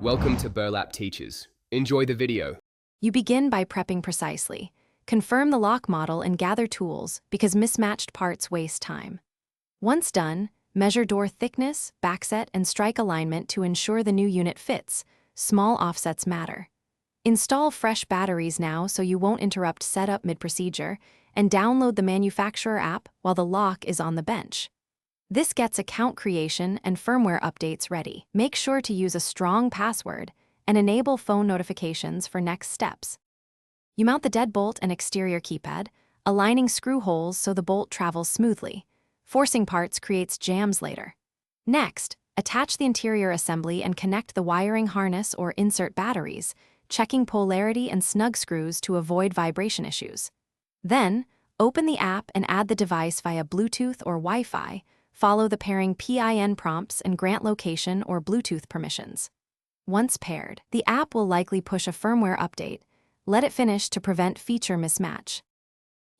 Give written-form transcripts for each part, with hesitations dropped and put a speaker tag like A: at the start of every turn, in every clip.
A: Welcome to Burlap Teachers. Enjoy the video.
B: You begin by prepping precisely. Confirm the lock model and gather tools because mismatched parts waste time. Once done, measure door thickness, backset, and strike alignment to ensure the new unit fits. Small offsets matter. Install fresh batteries now so you won't interrupt setup mid-procedure, and download the manufacturer app while the lock is on the bench. This gets account creation and firmware updates ready. Make sure to use a strong password and enable phone notifications for next steps. You mount the deadbolt and exterior keypad, aligning screw holes so the bolt travels smoothly. Forcing parts creates jams later. Next, attach the interior assembly and connect the wiring harness or insert batteries, checking polarity and snug screws to avoid vibration issues. Then, open the app and add the device via Bluetooth or Wi-Fi. Follow the pairing PIN prompts and grant location or Bluetooth permissions. Once paired, the app will likely push a firmware update. Let it finish to prevent feature mismatch.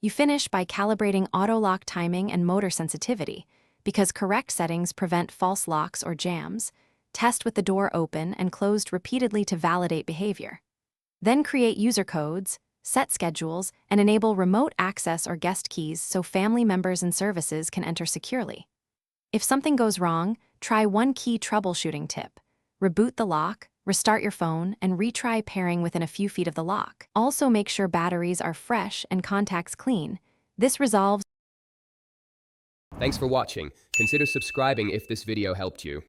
B: You finish by calibrating auto-lock timing and motor sensitivity, because correct settings prevent false locks or jams. Test with the door open and closed repeatedly to validate behavior. Then create user codes, set schedules, and enable remote access or guest keys so family members and services can enter securely. If something goes wrong, try one key troubleshooting tip. Reboot the lock, restart your phone, and retry pairing within a few feet of the lock. Also make sure batteries are fresh and contacts clean. This resolves.
A: Thanks for watching. Consider subscribing if this video helped you.